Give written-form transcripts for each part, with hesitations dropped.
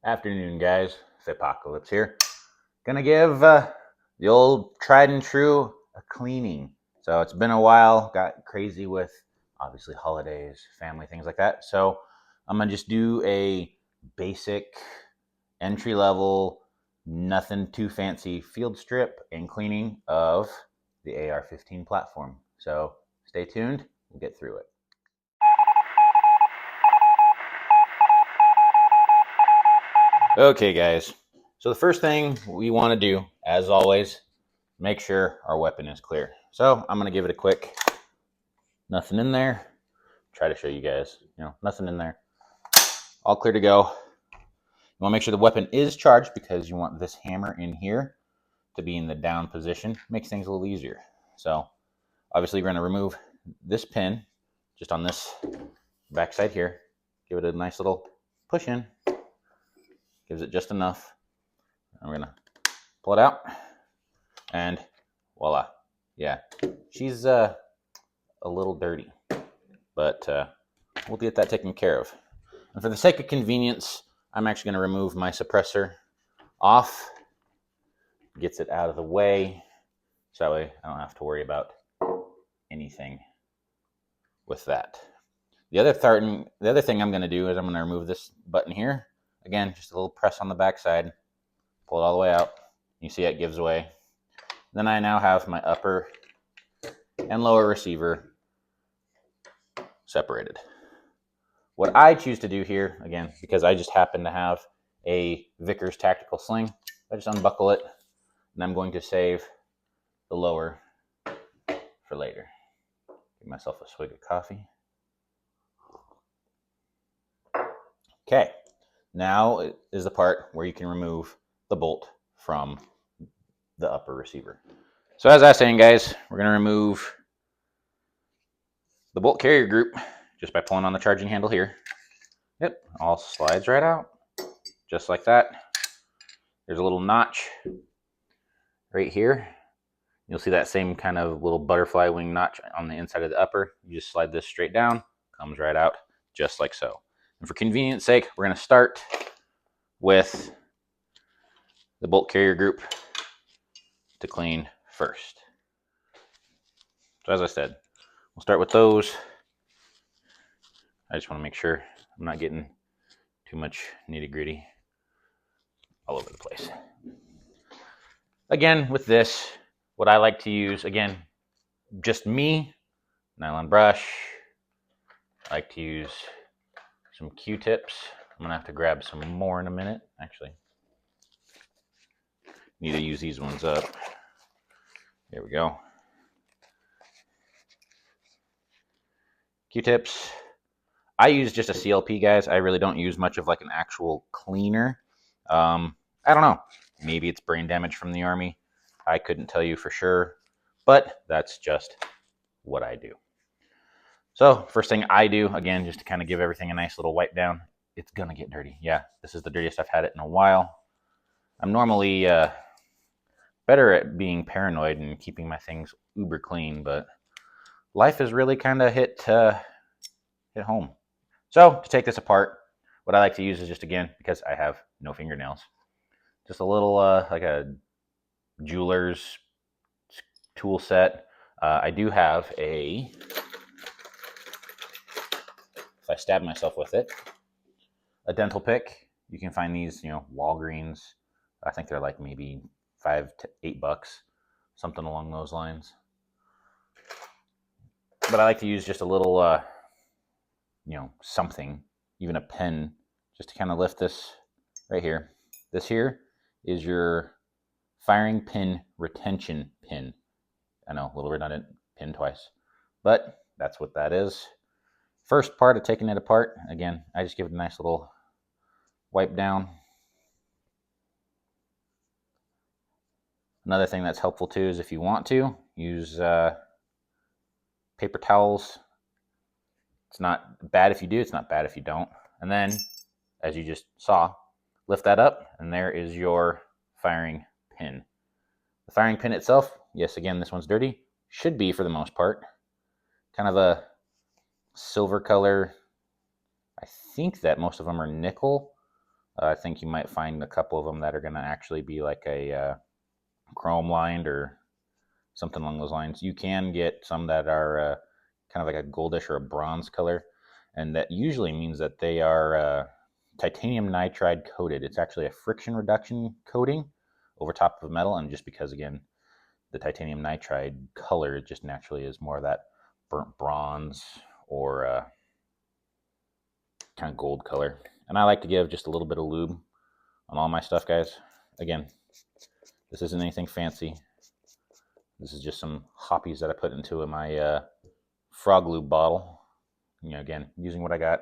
Afternoon, guys. It's Apocalypse here. Gonna give the old tried and true a cleaning. So it's been a while. Got crazy with obviously holidays, family, things like that. So I'm gonna just do a basic entry level, nothing too fancy field strip and cleaning of the AR15 platform. So stay tuned. We'll get through it. Okay, guys. So the first thing we want to do, as always, make sure our weapon is clear. So I'm going to give it a quick, nothing in there. Try to show you guys, nothing in there. All clear to go. You want to make sure the weapon is charged because you want this hammer in here to be in the down position. Makes things a little easier. So obviously we're going to remove this pin just on this back side here. Give it a nice little push in. Gives it just enough. And we're going to pull it out. And voila. Yeah, she's a little dirty, but we'll get that taken care of. And for the sake of convenience, I'm actually going to remove my suppressor off. Gets it out of the way, so that way I don't have to worry about anything with that. The other thing I'm going to do is I'm going to remove this button here. Again, just a little press on the back side. Pull it all the way out. You see it gives away. Then I now have my upper and lower receiver separated. What I choose to do here, again, because I just happen to have a Vickers tactical sling, I just unbuckle it, and I'm going to save the lower for later. Give myself a swig of coffee. Okay, now is the part where you can remove the bolt from the upper receiver. So as I was saying, guys, we're going to remove the bolt carrier group just by pulling on the charging handle here. Yep, all slides right out, just like that. There's a little notch right here. You'll see that same kind of little butterfly wing notch on the inside of the upper. You just slide this straight down, comes right out, just like so. And for convenience sake, we're going to start with the bolt carrier group to clean first. So as I said, we'll start with those. I just want to make sure I'm not getting too much nitty-gritty all over the place. Again, with this, what I like to use, again, just me, nylon brush. I like to use some Q-tips. I'm going to have to grab some more in a minute, actually. Need to use these ones up. There we go. Q-tips. I use just a CLP, guys. I really don't use much of like an actual cleaner. I don't know. Maybe it's brain damage from the Army. I couldn't tell you for sure, but that's just what I do. So first thing I do, again, just to kind of give everything a nice little wipe down. It's going to get dirty. Yeah, this is the dirtiest I've had it in a while. I'm normally better at being paranoid and keeping my things uber clean, but life has really kind of hit home. So to take this apart, what I like to use is just, again, because I have no fingernails, just a little like a jeweler's tool set. I do have if I stab myself with it, a dental pick. You can find these, Walgreens. I think they're like maybe $5 to $8, something along those lines. But I like to use just a little, something, even a pen, just to kind of lift this right here. This here is your firing pin retention pin. I know, a little redundant, pin twice, but that's what that is. First part of taking it apart, again, I just give it a nice little wipe down. Another thing that's helpful too is if you want to use paper towels. It's not bad if you do, it's not bad if you don't. And then, as you just saw, lift that up, and there is your firing pin. The firing pin itself, yes, again, this one's dirty. Should be for the most part. Kind of a silver color. I think that most of them are nickel. I think you might find a couple of them that are going to actually be like a chrome lined or something along those lines. You can get some that are kind of like a goldish or a bronze color, and that usually means that they are titanium nitride coated. It's actually a friction reduction coating over top of metal, and just because, again, the titanium nitride color just naturally is more of that burnt bronze or kind of gold color. And I like to give just a little bit of lube on all my stuff, guys. Again, this isn't anything fancy. This is just some hoppies that I put into my frog lube bottle. You know, again, using what I got,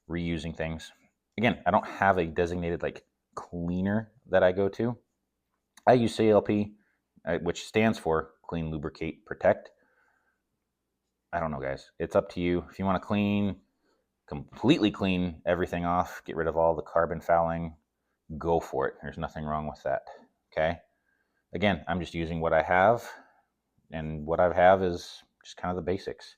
reusing things. Again, I don't have a designated like cleaner that I go to. I use CLP, which stands for Clean, Lubricate, Protect. I don't know, guys. It's up to you. If you want to completely clean everything off, get rid of all the carbon fouling, go for it. There's nothing wrong with that. Okay. Again, I'm just using what I have, and what I have is just kind of the basics.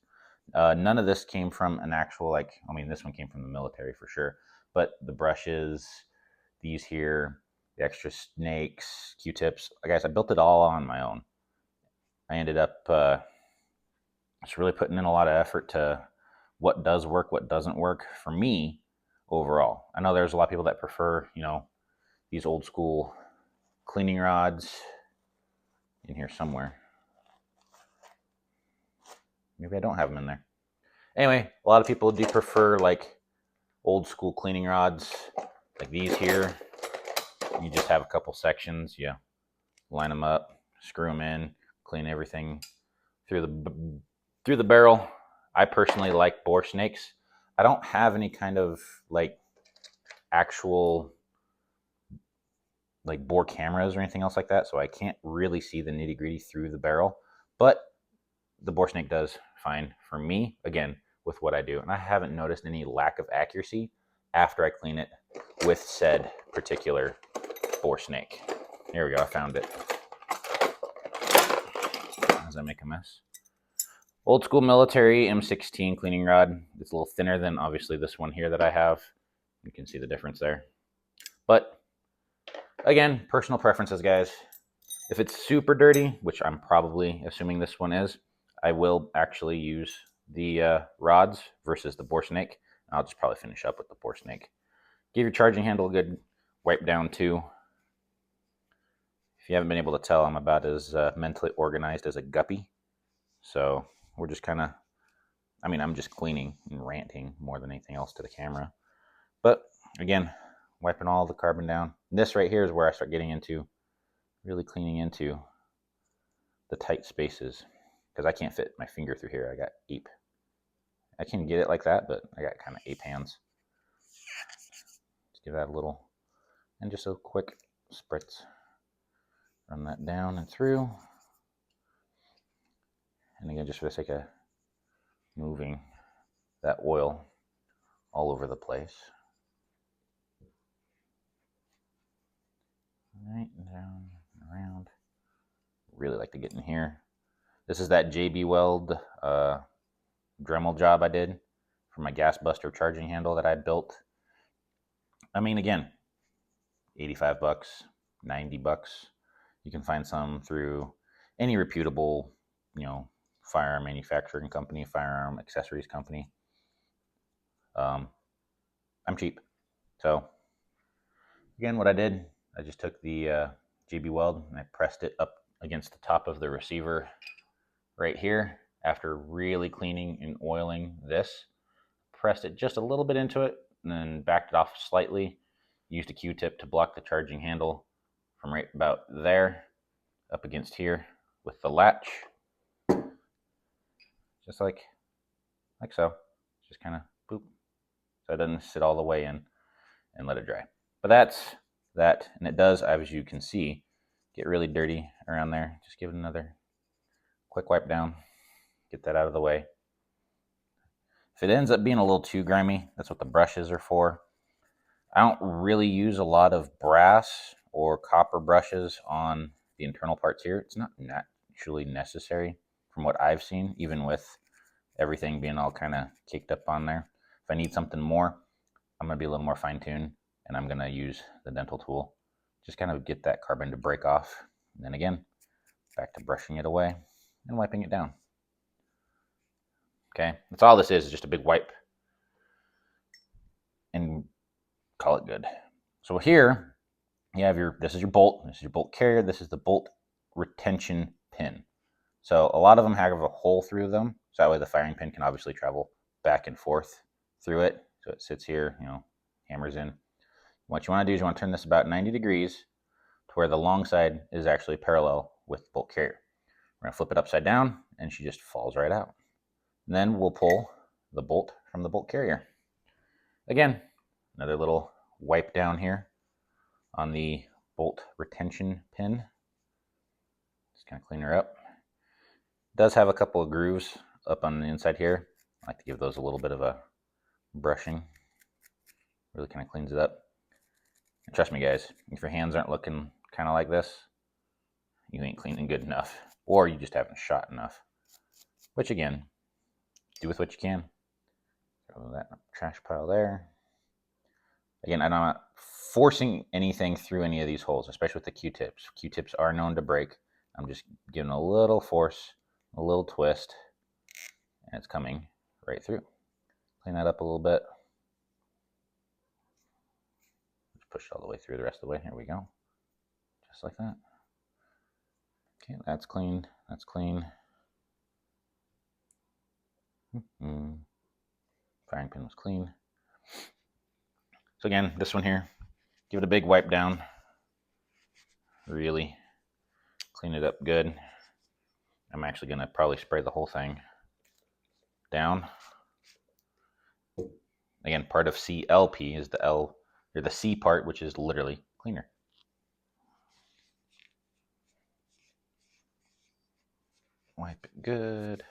None of this came from an actual, like, I mean, this one came from the military for sure, but the brushes, these here, the extra snakes, Q-tips, guys, I built it all on my own. I ended up just really putting in a lot of effort to what does work, what doesn't work for me overall. I know there's a lot of people that prefer, you know, these old school cleaning rods in here somewhere. Maybe I don't have them in there. Anyway, a lot of people do prefer like old school cleaning rods, like these here. You just have a couple sections, you line them up, screw them in, clean everything through the barrel. I personally like bore snakes. I don't have any kind of like actual like bore cameras or anything else like that, so I can't really see the nitty gritty through the barrel, but the bore snake does fine for me, again, with what I do. And I haven't noticed any lack of accuracy after I clean it with said particular bore snake. Here we go, I found it. As I make a mess. Old school military M16 cleaning rod. It's a little thinner than obviously this one here that I have. You can see the difference there. But again, personal preferences, guys. If it's super dirty, which I'm probably assuming this one is, I will actually use the rods versus the bore snake. I'll just probably finish up with the bore snake. Give your charging handle a good wipe down too. If you haven't been able to tell, I'm about as mentally organized as a guppy. So we're just kind of, I mean, I'm just cleaning and ranting more than anything else to the camera. But again, wiping all the carbon down. This right here is where I start getting into really cleaning into the tight spaces, because I can't fit my finger through here. I got ape. I can get it like that, but I got kind of ape hands. Just give that a little, and just a quick spritz. Run that down and through. And again, just for the sake of moving that oil all over the place. Right, down, around. Really like to get in here. This is that JB Weld Dremel job I did for my gas buster charging handle that I built. I mean, again, 85 bucks, 90 bucks. You can find some through any reputable, you know, firearm manufacturing company, firearm accessories company. I'm cheap. So again, what I did, I just took the JB Weld and I pressed it up against the top of the receiver right here. After really cleaning and oiling this, pressed it just a little bit into it and then backed it off slightly. Used a Q-tip to block the charging handle from right about there up against here with the latch. Just like so. Just kind of boop. So it doesn't sit all the way in, and let it dry. But that's that, and it does, as you can see, get really dirty around there. Just give it another quick wipe down. Get that out of the way. If it ends up being a little too grimy, that's what the brushes are for. I don't really use a lot of brass or copper brushes on the internal parts here. It's not naturally necessary from what I've seen, even with everything being all kind of caked up on there. If I need something more, I'm going to be a little more fine-tuned. and I'm going to use the dental tool, just kind of get that carbon to break off. And then again, back to brushing it away and wiping it down. Okay, that's all this is just a big wipe and call it good. So here you have this is your bolt, this is your bolt carrier, this is the bolt retention pin. So a lot of them have a hole through them, so that way the firing pin can obviously travel back and forth through it. So it sits here, hammers in. What you want to do is you want to turn this about 90 degrees to where the long side is actually parallel with the bolt carrier. We're going to flip it upside down, and she just falls right out. And then we'll pull the bolt from the bolt carrier. Again, another little wipe down here on the bolt retention pin. Just kind of clean her up. It does have a couple of grooves up on the inside here. I like to give those a little bit of a brushing. Really kind of cleans it up. And trust me guys, if your hands aren't looking kind of like this, you ain't cleaning good enough. Or you just haven't shot enough. Which again, do with what you can. Throw that trash pile there. Again, I'm not forcing anything through any of these holes, especially with the Q-tips. Q-tips are known to break. I'm just giving a little force, a little twist, and it's coming right through. Clean that up a little bit. Just push it all the way through the rest of the way. Here we go. Just like that. Okay, that's clean. That's clean. Firing pin was clean. So again, this one here, give it a big wipe down. Really clean it up good. I'm actually going to probably spray the whole thing down. Again, part of CLP is the L, or the C part, which is literally cleaner. Wipe it good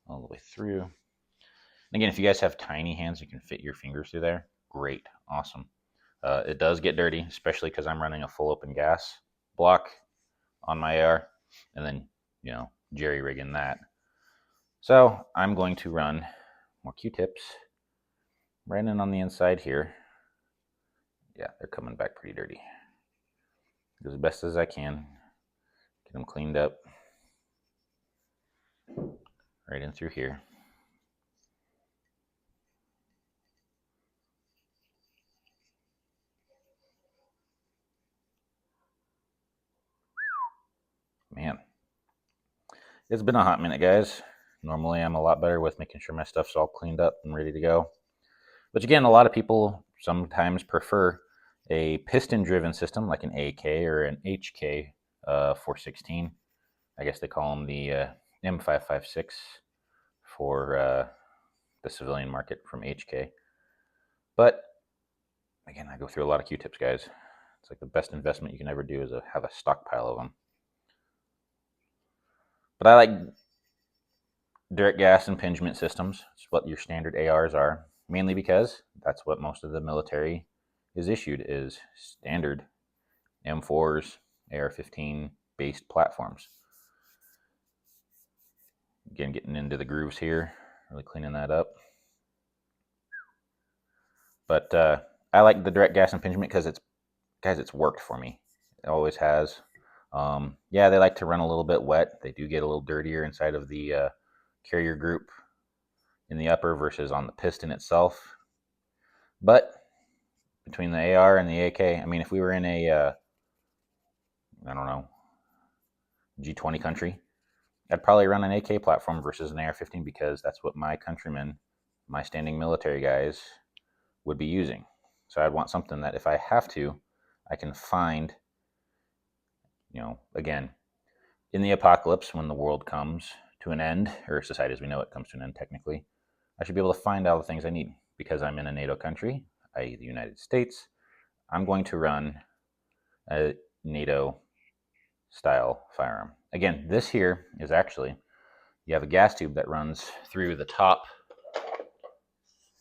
all the way through. And again, if you guys have tiny hands, you can fit your fingers through there. Great, awesome. It does get dirty, especially because I'm running a full open gas block on my AR, and then jerry rigging that. So I'm going to run more Q-tips right in on the inside here. Yeah, they're coming back pretty dirty. Do as best as I can. Get them cleaned up. Right in through here. Man, it's been a hot minute, guys. Normally I'm a lot better with making sure my stuff's all cleaned up and ready to go. But again, a lot of people sometimes prefer a piston-driven system like an AK or an HK 416. I guess they call them the M556 for the civilian market from HK. But again, I go through a lot of Q-tips, guys. It's like the best investment you can ever do is have a stockpile of them. But I like direct gas impingement systems. It's what your standard ARs are, mainly because that's what most of the military is issued, is standard M4s, AR15 based platforms. Again, getting into the grooves here, really cleaning that up. But I like the direct gas impingement because it's worked for me. It always has. Yeah, they like to run a little bit wet. They do get a little dirtier inside of the carrier group in the upper versus on the piston itself. But between the AR and the AK, I mean, if we were in a, I don't know, G20 country, I'd probably run an AK platform versus an AR-15 because that's what my countrymen, my standing military guys, would be using. So I'd want something that if I have to, I can find, again, in the apocalypse, when the world comes to an end, or society as we know it comes to an end technically, I should be able to find all the things I need. Because I'm in a NATO country, i.e. the United States, I'm going to run a NATO style firearm. Again, this here is actually, you have a gas tube that runs through the top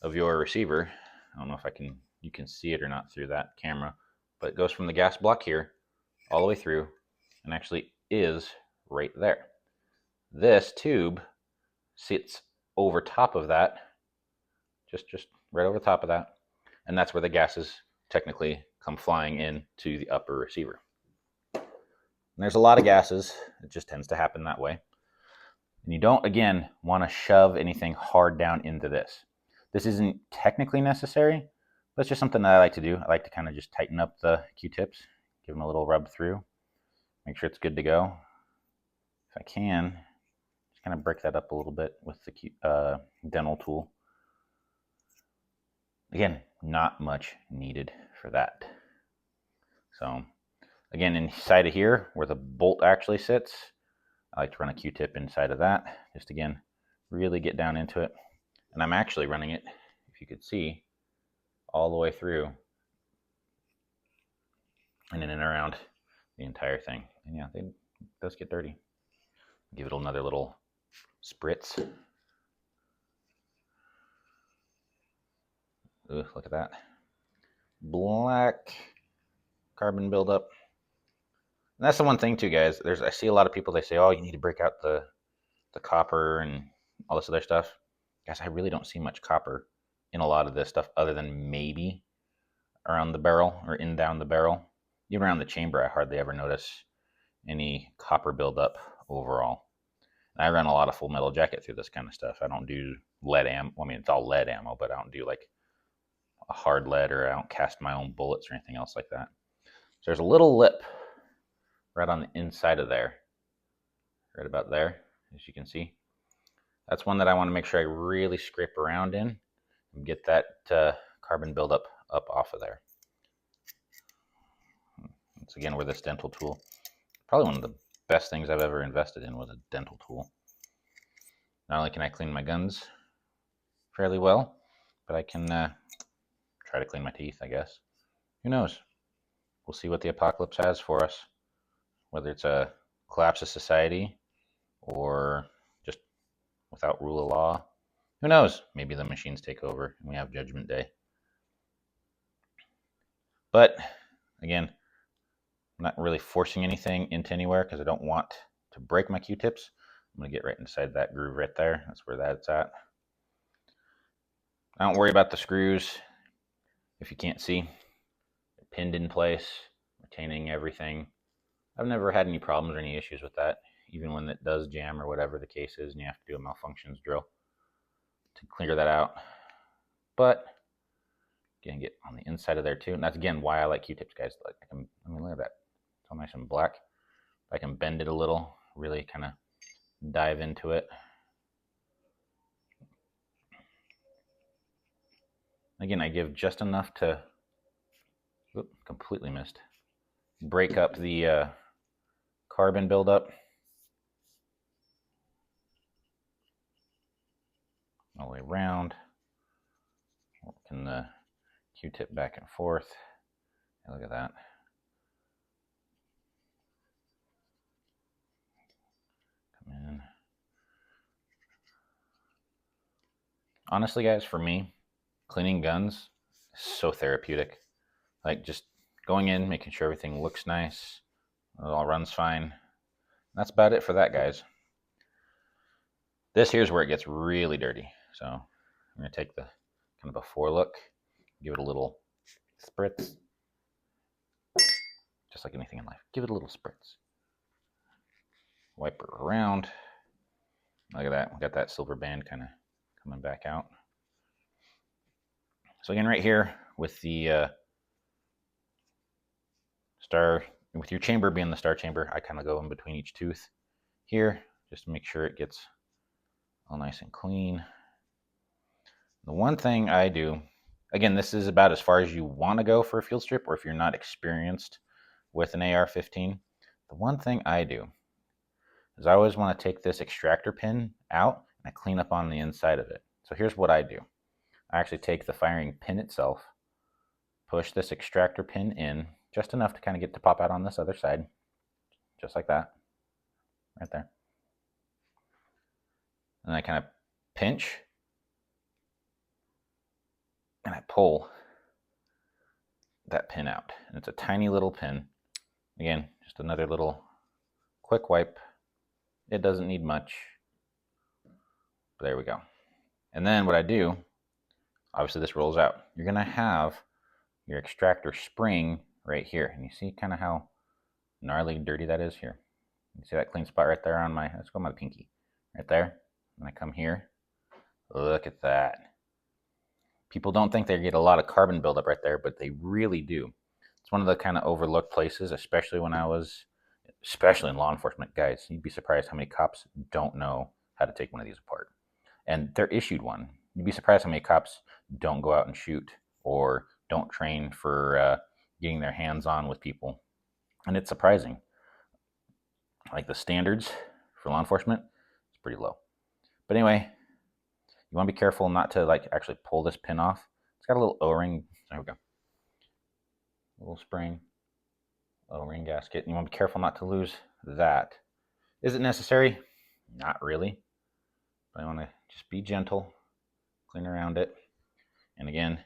of your receiver. I don't know if you can see it or not through that camera, but it goes from the gas block here all the way through and actually is right there. This tube sits over top of that, just right over top of that, and that's where the gas is technically come flying in to the upper receiver. And there's a lot of gases. It just tends to happen that way. And you don't, again, want to shove anything hard down into this. This isn't technically necessary, but it's just something that I like to do. I like to kind of just tighten up the Q-tips, give them a little rub through, make sure it's good to go. If I can, just kind of break that up a little bit with the dental tool. Again, not much needed for that. So again, inside of here where the bolt actually sits, I like to run a Q-tip inside of that. Just again, really get down into it. And I'm actually running it, if you could see, all the way through and in and around the entire thing. And yeah, it does get dirty. Give it another little spritz. Ooh, look at that. Black carbon buildup. And that's the one thing too, guys. I see a lot of people, they say, oh, you need to break out the copper and all this other stuff. Guys, I really don't see much copper in a lot of this stuff other than maybe around the barrel or in down the barrel. Even around the chamber, I hardly ever notice any copper buildup overall. And I run a lot of full metal jacket through this kind of stuff. I don't do lead ammo. I mean, it's all lead ammo, but I don't do like a hard lead, or I don't cast my own bullets or anything else like that. So there's a little lip right on the inside of there, right about there, as you can see. That's one that I want to make sure I really scrape around in and get that carbon buildup up off of there. It's again where this dental tool, probably one of the best things I've ever invested in was a dental tool. Not only can I clean my guns fairly well, but I can try to clean my teeth, I guess. Who knows? We'll see what the apocalypse has for us. Whether it's a collapse of society or just without rule of law. Who knows? Maybe the machines take over and we have Judgment Day. But again, I'm not really forcing anything into anywhere because I don't want to break my Q-tips. I'm going to get right inside that groove right there. That's where that's at. I don't worry about the screws. If you can't see, they're pinned in place, retaining everything. I've never had any problems or any issues with that, even when it does jam or whatever the case is and you have to do a malfunctions drill to clear that out. But again, get on the inside of there too. And that's again why I like Q-tips, guys. Like I mean, look at that. It's all nice and black. I can bend it a little, really kind of dive into it. Again, I give just enough to, completely missed, break up the carbon buildup. All the way around. Working the Q-tip back and forth. Look at that. Come in. Honestly, guys, for me, cleaning guns is so therapeutic. Like just going in, making sure everything looks nice, it all runs fine. That's about it for that, guys. This here's where it gets really dirty. So I'm going to take the kind of before look, give it a little spritz. Just like anything in life, give it a little spritz. Wipe it around. Look at that. We got that silver band kind of coming back out. So again, right here with the star, with your chamber being the star chamber, I kind of go in between each tooth here just to make sure it gets all nice and clean. The one thing I do, again, this is about as far as you want to go for a field strip, or if you're not experienced with an AR15, the one thing I do is I always want to take this extractor pin out and I clean up on the inside of it. So here's what I do. I actually take the firing pin itself, push this extractor pin in just enough to kind of get to pop out on this other side, just like that, right there. And I kind of pinch and I pull that pin out. And it's a tiny little pin. Again, just another little quick wipe. It doesn't need much. But there we go. And then what I do, obviously this rolls out. You're going to have your extractor spring right here. And you see kind of how gnarly dirty that is here. You see that clean spot right there on my, let's go my pinky. Right there. And I come here. Look at that. People don't think they get a lot of carbon buildup right there, but they really do. It's one of the kind of overlooked places, especially when I was, especially in law enforcement. Guys, you'd be surprised how many cops don't know how to take one of these apart. And they're issued one. You'd be surprised how many cops don't go out and shoot or don't train for getting their hands on with people. And it's surprising. Like the standards for law enforcement, it's pretty low. But anyway, you want to be careful not to like actually pull this pin off. It's got a little O-ring. There we go. A little spring, O-ring gasket. You want to be careful not to lose that. Is it necessary? Not really. But I want to just be gentle, clean around it. And again,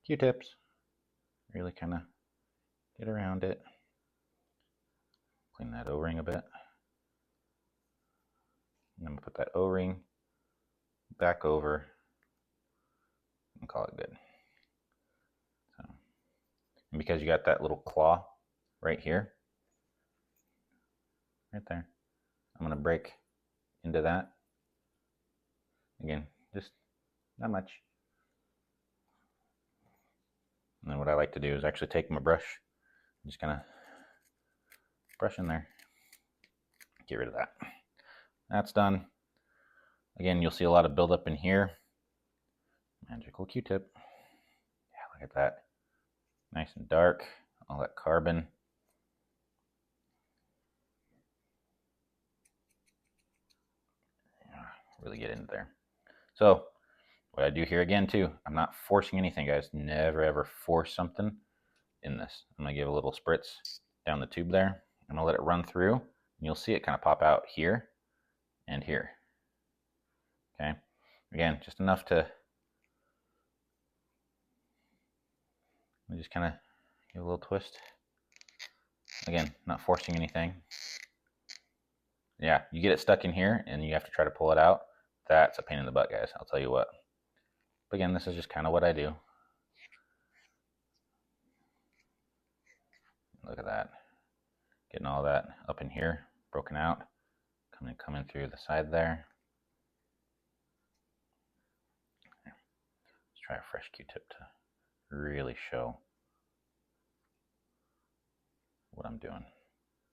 Q-tips. Really kind of get around it. Clean that O-ring a bit. And then put that O-ring back over and call it good. So, and because you got that little claw right here, right there, I'm going to break into that. Again, just not much. And then what I like to do is actually take my brush, just kind of brush in there, get rid of that. That's done. Again, you'll see a lot of buildup in here. Magical Q-tip. Yeah, look at that. Nice and dark, all that carbon. Yeah, really get into there. So what I do here again too, I'm not forcing anything, guys. Never ever force something in this. I'm gonna give a little spritz down the tube there. I'm gonna let it run through, and you'll see it kind of pop out here and here. Okay, again, just enough to just kind of give a little twist. Again, not forcing anything. Yeah, you get it stuck in here and you have to try to pull it out. That's a pain in the butt, guys. I'll tell you what. But again, this is just kind of what I do. Look at that. Getting all that up in here, broken out. Coming through the side there. Let's try a fresh Q-tip to really show what I'm doing.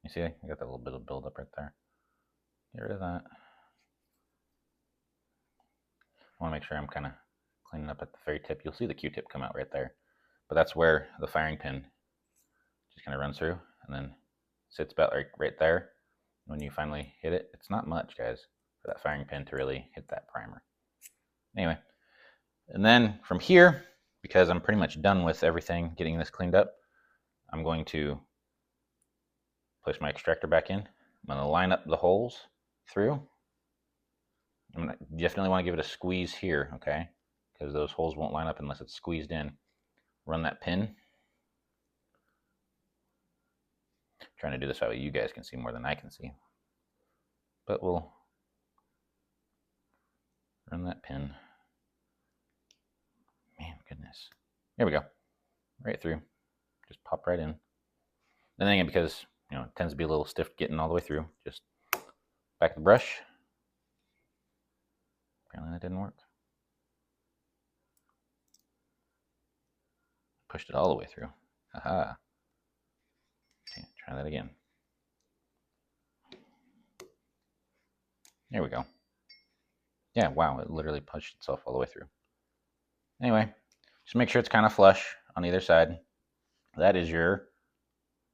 You see, I got that little bit of buildup right there. Get rid of that. I want to make sure I'm kind of cleaning up at the very tip. You'll see the Q-tip come out right there. But that's where the firing pin just kind of runs through and then sits about right there. When you finally hit it, it's not much, guys, for that firing pin to really hit that primer. Anyway, and then from here, because I'm pretty much done with everything, getting this cleaned up, I'm going to place my extractor back in. I'm going to line up the holes through. I'm gonna definitely want to give it a squeeze here, okay? Because those holes won't line up unless it's squeezed in. Run that pin. I'm trying to do this so you guys can see more than I can see. But we'll run that pin. Man, goodness. There we go. Right through. Just pop right in. And then again, because it tends to be a little stiff getting all the way through, just back the brush. Apparently that didn't work. Pushed it all the way through. Aha. Okay, try that again. There we go. Yeah, wow, it literally pushed itself all the way through. Anyway, just make sure it's kind of flush on either side. That is your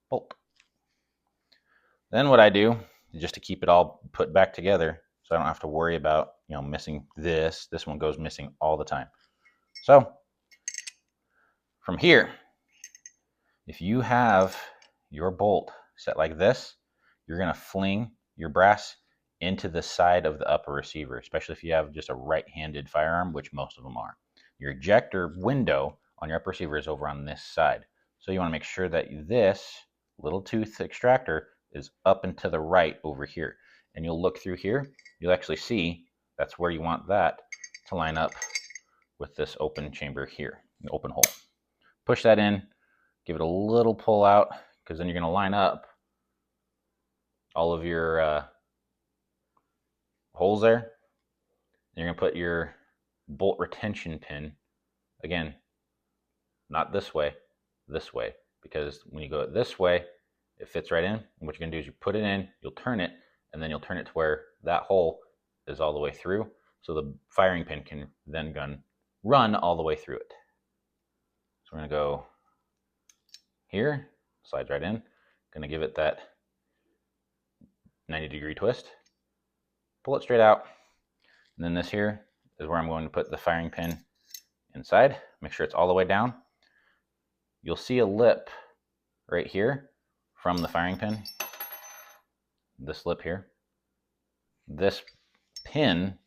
bolt. Then what I do, just to keep it all put back together, so I don't have to worry about missing this. This one goes missing all the time. So from here, if you have your bolt set like this, you're going to fling your brass into the side of the upper receiver, especially if you have just a right-handed firearm, which most of them are. Your ejector window on your upper receiver is over on this side. So you want to make sure that this little tooth extractor is up and to the right over here. And you'll look through here, you'll actually see that's where you want that to line up with this open chamber here, the open hole. push that in, give it a little pull out, because then you're going to line up all of your holes there. You're going to put your bolt retention pin, again, not this way, because when you go this way, it fits right in. And what you're going to do is you put it in, you'll turn it, and then you'll turn it to where that hole is all the way through, so the firing pin can then run all the way through it. So we're going to go here, slides right in, going to give it that 90-degree twist, pull it straight out, and then this here is where I'm going to put the firing pin inside. Make sure it's all the way down. You'll see a lip right here from the firing pin, this lip here. This pin,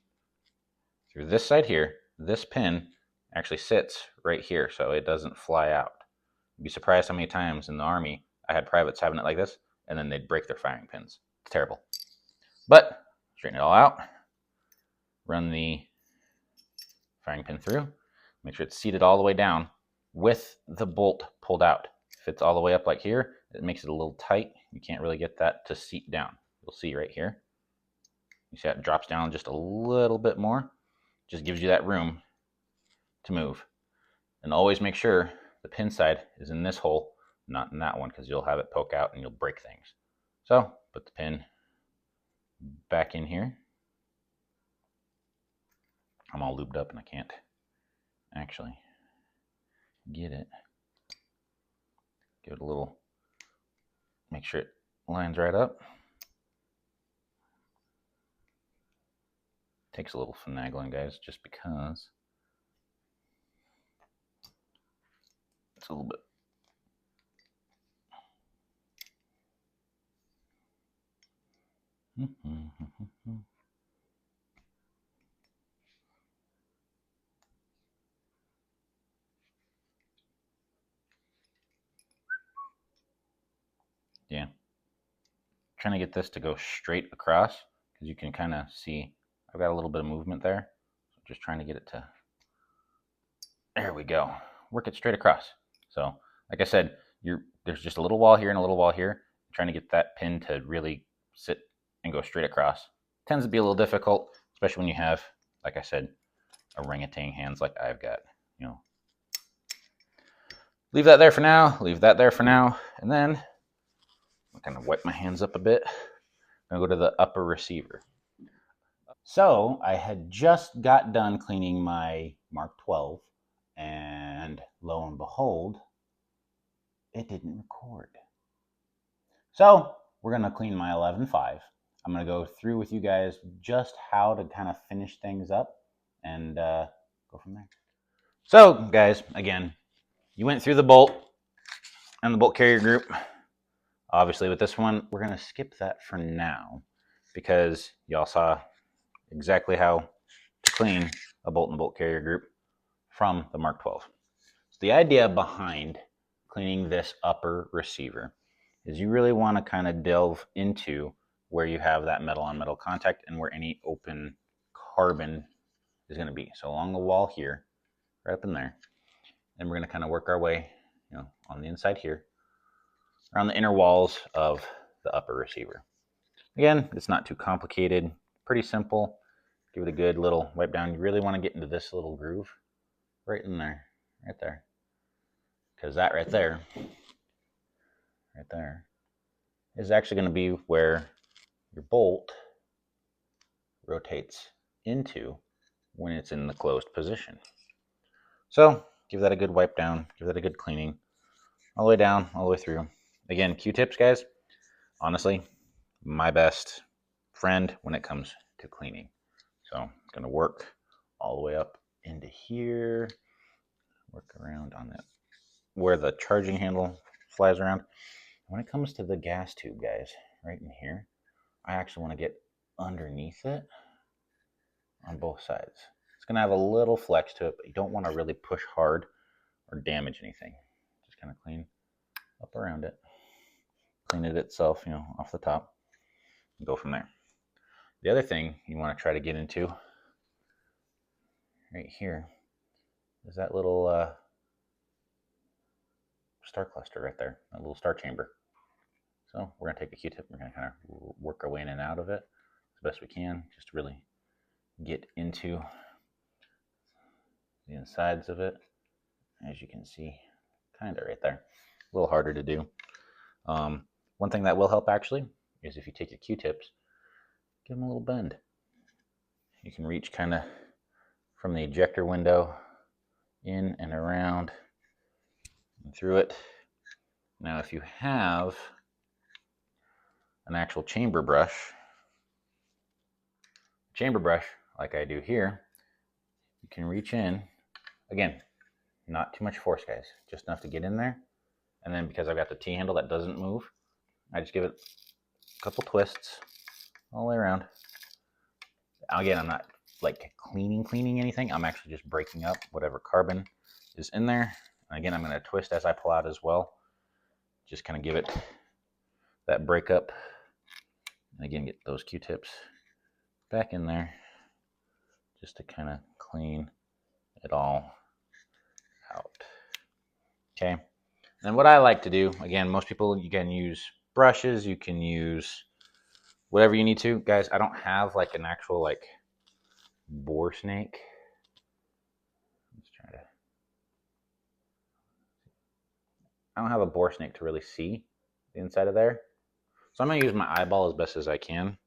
through this side here, this pin actually sits right here, so it doesn't fly out. You'd be surprised how many times in the Army I had privates having it like this, and then they'd break their firing pins. It's terrible. But straighten it all out, run the firing pin through, make sure it's seated all the way down with the bolt pulled out. If it's all the way up like here, it makes it a little tight. You can't really get that to seat down. You'll see right here. You see how it drops down just a little bit more? Just gives you that room to move. And always make sure the pin side is in this hole, not in that one, because you'll have it poke out and you'll break things. So put the pin back in here. I'm all lubed up and I can't actually get it. Give it a little, make sure it lines right up. Takes a little finagling, guys, just because it's a little bit. Yeah. Trying to get this to go straight across, because you can kind of see I've got a little bit of movement there. So just trying to get it to, there we go. Work it straight across. So like I said, there's just a little wall here and a little wall here. I'm trying to get that pin to really sit and go straight across. Tends to be a little difficult, especially when you have, like I said, orangutan hands like I've got. You know, leave that there for now. Leave that there for now, and then I'll kind of wipe my hands up a bit. I'm gonna go to the upper receiver. So I had just got done cleaning my Mark 12, and lo and behold, it didn't record. So we're gonna clean my 11.5. I'm gonna go through with you guys just how to kind of finish things up and go from there. So guys, again, you went through the bolt and the bolt carrier group. Obviously with this one, we're gonna skip that for now because y'all saw exactly how to clean a bolt and bolt carrier group from the Mark 12. So the idea behind cleaning this upper receiver is you really want to kind of delve into where you have that metal on metal contact and where any open carbon is going to be. So along the wall here, right up in there, and we're going to kind of work our way, you know, on the inside here, around the inner walls of the upper receiver. Again, it's not too complicated, pretty simple. Give it a good little wipe down. You really want to get into this little groove right in there, right there. Because that right there is actually going to be where your bolt rotates into when it's in the closed position. So give that a good wipe down, give that a good cleaning, all the way down, all the way through. Again, Q-tips, guys, honestly, my best friend when it comes to cleaning. So I'm going to work all the way up into here, work around on that, where the charging handle flies around. When it comes to the gas tube, guys, right in here, I actually want to get underneath it on both sides. It's going to have a little flex to it, but you don't want to really push hard or damage anything. Just kind of clean up around it. Clean it itself, you know, off the top, and go from there. The other thing you want to try to get into right here is that little star cluster right there, a little star chamber. So we're gonna take a Q-tip, we're gonna kind of work our way in and out of it as best we can, just to really get into the insides of it. As you can see, kind of right there. A little harder to do. One thing that will help actually is if you take your Q-tips, give them a little bend. You can reach kind of from the ejector window in and around and through it. Now if you have an actual chamber brush like I do here, you can reach in. Again, not too much force, guys, just enough to get in there. And then because I've got the T-handle that doesn't move, I just give it a couple twists all the way around. Again, I'm not like cleaning anything. I'm actually just breaking up whatever carbon is in there. And again, I'm going to twist as I pull out as well. Just kind of give it that breakup. And again, get those Q-tips back in there just to kind of clean it all out. Okay. And what I like to do, again, most people, you can use brushes, you can use whatever you need to. Guys, I don't have like an actual like bore snake. Let's try to. I don't have a bore snake to really see the inside of there. So I'm going to use my eyeball as best as I can.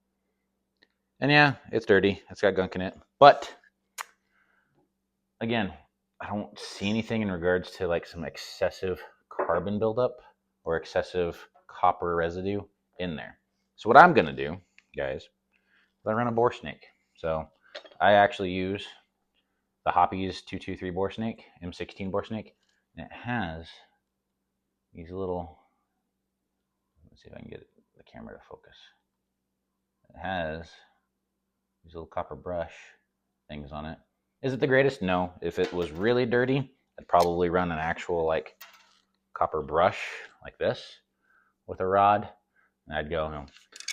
And yeah, it's dirty. It's got gunk in it. But again, I don't see anything in regards to like some excessive carbon buildup or excessive copper residue in there. So what I'm going to do, guys, is I run a bore snake. So I actually use the Hoppe's 223 bore snake, M16 bore snake, and it has these little, let's see if I can get the camera to focus. It has these little copper brush things on it. Is it the greatest? No. If it was really dirty, I'd probably run an actual like copper brush like this with a rod, and I'd go, no.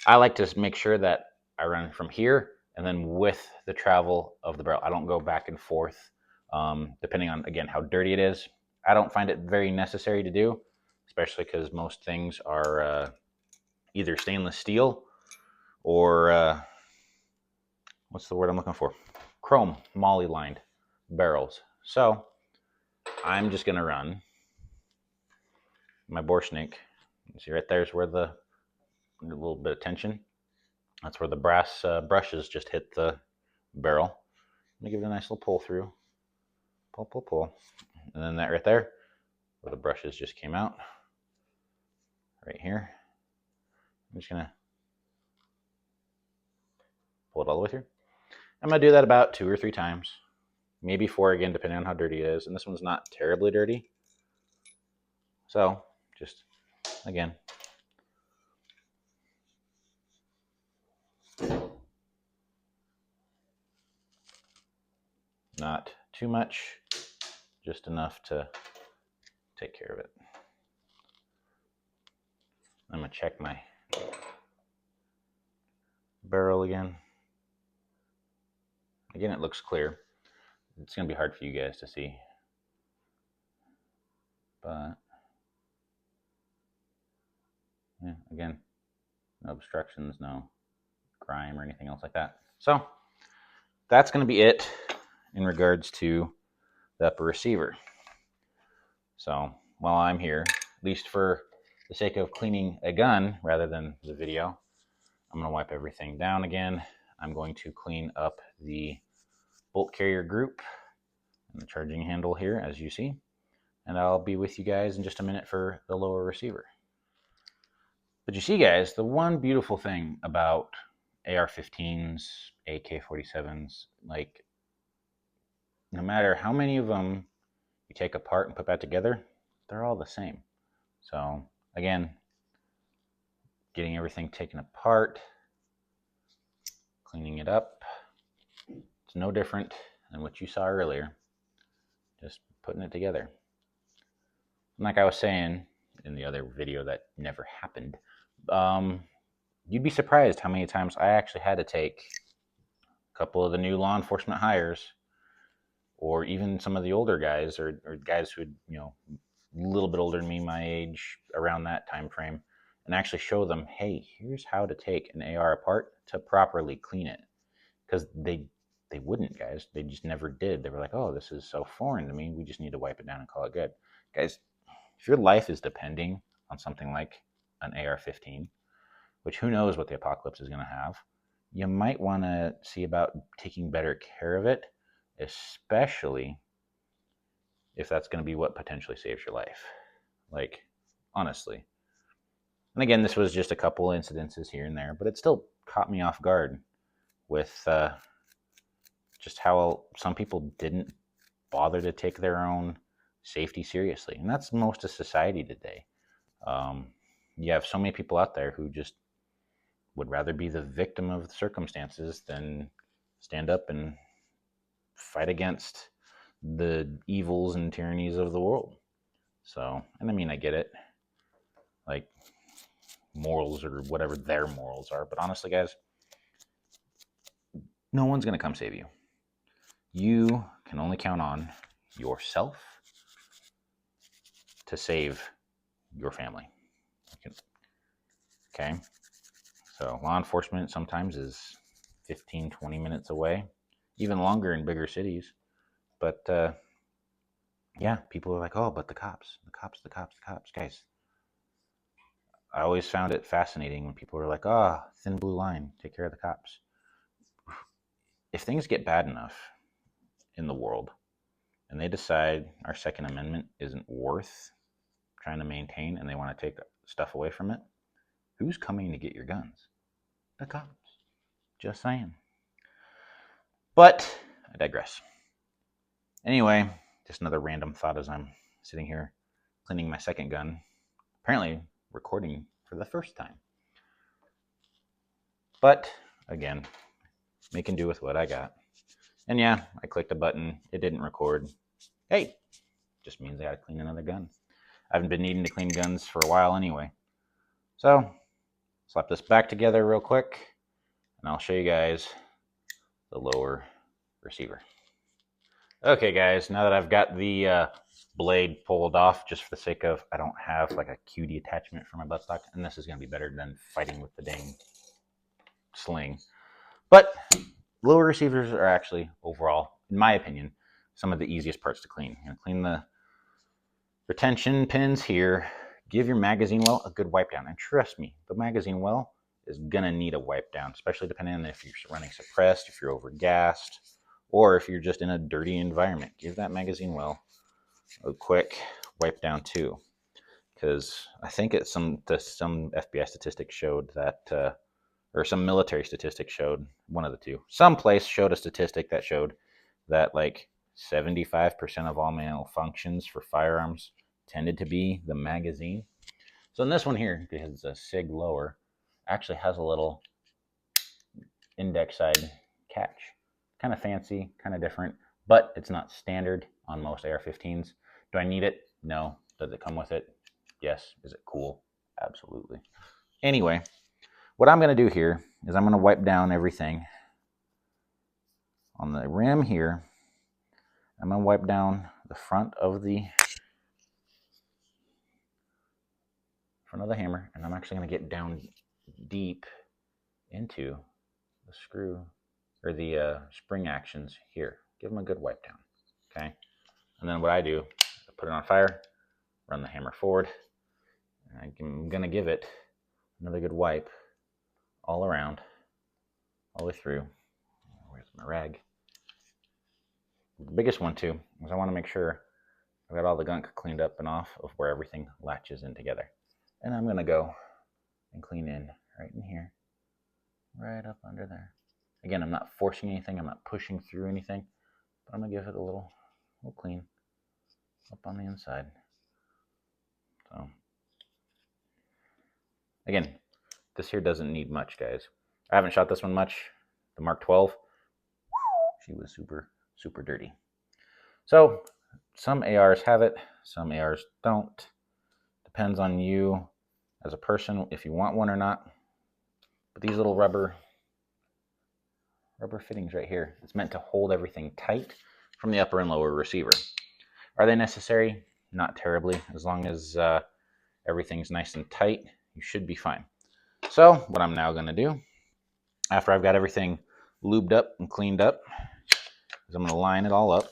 I like to make sure that I run from here and then with the travel of the barrel. I don't go back and forth, depending on, again, how dirty it is. I don't find it very necessary to do, especially because most things are either stainless steel or what's the word I'm looking for? Chrome, moly lined barrels. So I'm just gonna run my bore snake. You see right there's where the little bit of tension. That's where the brass brushes just hit the barrel. I'm gonna give it a nice little pull through. Pull. And then that right there, where the brushes just came out. Right here. I'm just gonna pull it all the way through. I'm gonna do that about 2 or 3 times. Maybe 4 again, depending on how dirty it is. And this one's not terribly dirty. So just, again, not too much, just enough to take care of it. I'm gonna check my barrel again. Again, it looks clear. It's gonna be hard for you guys to see, but yeah, again, no obstructions, no grime or anything else like that. So that's gonna be it in regards to the upper receiver. So while I'm here, at least for the sake of cleaning a gun rather than the video, I'm gonna wipe everything down again. I'm going to clean up the bolt carrier group and the charging handle here, as you see. And I'll be with you guys in just a minute for the lower receiver. But you see, guys, the one beautiful thing about AR15s, AK-47s, like, no matter how many of them you take apart and put back together, they're all the same. So, again, getting everything taken apart, cleaning it up, it's no different than what you saw earlier, just putting it together. And like I was saying in the other video that never happened, you'd be surprised how many times I actually had to take a couple of the new law enforcement hires, or even some of the older guys or guys who, you know, a little bit older than me, my age, around that time frame, and actually show them, hey, here's how to take an AR apart to properly clean it. Because they wouldn't, guys. They just never did. They were like, oh, this is so foreign to me. We just need to wipe it down and call it good. Guys, if your life is depending on something like an AR-15, which who knows what the apocalypse is going to have, you might want to see about taking better care of it, especially if that's going to be what potentially saves your life. Like, honestly. And again, this was just a couple incidences here and there, but it still caught me off guard with just how some people didn't bother to take their own safety seriously. And that's most of society today. You have so many people out there who just would rather be the victim of the circumstances than stand up and fight against the evils and tyrannies of the world. So, and I mean, I get it. Like, morals or whatever their morals are. But honestly, guys, no one's going to come save you. You can only count on yourself to save your family. Okay? So law enforcement sometimes is 15, 20 minutes away, even longer in bigger cities. But yeah, people are like, oh, but the cops. Guys, I always found it fascinating when people were like, oh, thin blue line, take care of the cops. If things get bad enough in the world and they decide our Second Amendment isn't worth trying to maintain and they want to take stuff away from it, who's coming to get your guns? The cops. Just saying. But I digress. Anyway, just another random thought as I'm sitting here cleaning my second gun, apparently recording for the first time. But again, making do with what I got. And yeah, I clicked a button. It didn't record. Hey, just means I gotta clean another gun. I haven't been needing to clean guns for a while anyway. So, slap this back together real quick, and I'll show you guys the lower receiver. Okay, guys, now that I've got the blade pulled off, just for the sake of, I don't have like a cutie attachment for my buttstock, and this is gonna be better than fighting with the dang sling. But lower receivers are actually, overall, in my opinion, some of the easiest parts to clean. You know, clean the retention pins here. Give your magazine well a good wipe down. And trust me, the magazine well is gonna need a wipe down, especially depending on if you're running suppressed, if you're overgassed, or if you're just in a dirty environment. Give that magazine well a quick wipe down too. Because I think it's some FBI statistics showed that or some military statistics showed, one of the two. Some place showed a statistic that showed that like 75% of all malfunctions for firearms tended to be the magazine. So in this one here, because it's a SIG lower, actually has a little index side catch. Kind of fancy, kind of different, but it's not standard on most AR-15s. Do I need it? No. Does it come with it? Yes. Is it cool? Absolutely. Anyway, what I'm going to do here is I'm going to wipe down everything on the rim here. I'm going to wipe down the front of the hammer, and I'm actually going to get down deep into the screw or the spring actions here. Give them a good wipe down, okay? And then what I do, I put it on fire, run the hammer forward, and I'm going to give it another good wipe all around, all the way through. Where's my rag? The biggest one too is I want to make sure I've got all the gunk cleaned up and off of where everything latches in together. And I'm going to go and clean in right in here, right up under there. Again, I'm not forcing anything. I'm not pushing through anything, but I'm going to give it a little clean up on the inside. So again, this here doesn't need much, guys. I haven't shot this one much. The Mark 12, she was super, super dirty. So some ARs have it, some ARs don't. Depends on you as a person if you want one or not. But these little rubber fittings right here, it's meant to hold everything tight from the upper and lower receiver. Are they necessary? not terribly. As long as everything's nice and tight, you should be fine. So what I'm now gonna do, after I've got everything lubed up and cleaned up, is I'm gonna line it all up.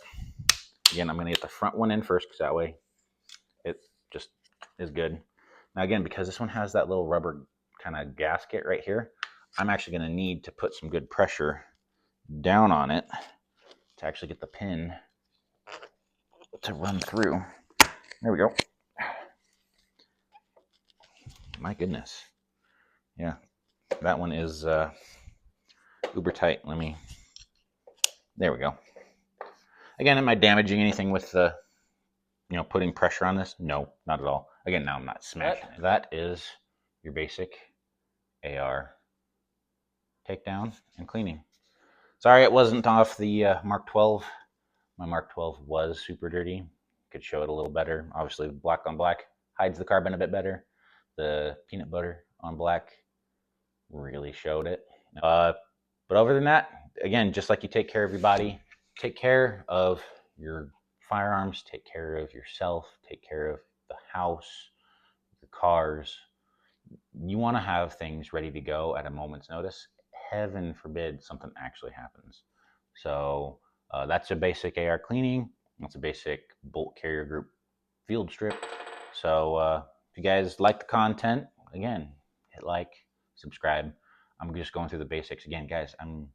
Again, I'm gonna get the front one in first, because that way it just is good. Now again, because this one has that little rubber kind of gasket right here, I'm actually gonna need to put some good pressure down on it to actually get the pin to run through. There we go. My goodness. Yeah, that one is uber tight. There we go. Again, am I damaging anything with the, putting pressure on this? No, not at all. Again, now I'm not smashing it. That is your basic AR takedown and cleaning. Sorry it wasn't off the Mark 12. My Mark 12 was super dirty. Could show it a little better. Obviously, black on black hides the carbon a bit better. The peanut butter on black really showed it. But other than that, again, just like you take care of your body, take care of your firearms, take care of yourself, take care of the house, your cars. You want to have things ready to go at a moment's notice. Heaven forbid something actually happens. So that's a basic AR cleaning. That's a basic bolt carrier group field strip. So if you guys like the content, again, hit like, subscribe. I'm just going through the basics again, guys. I'm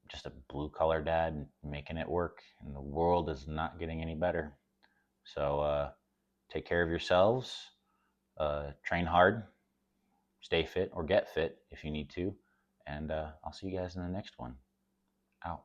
just a blue collar dad making it work, and the world is not getting any better. So take care of yourselves, train hard, stay fit or get fit if you need to, and I'll see you guys in the next one. Out.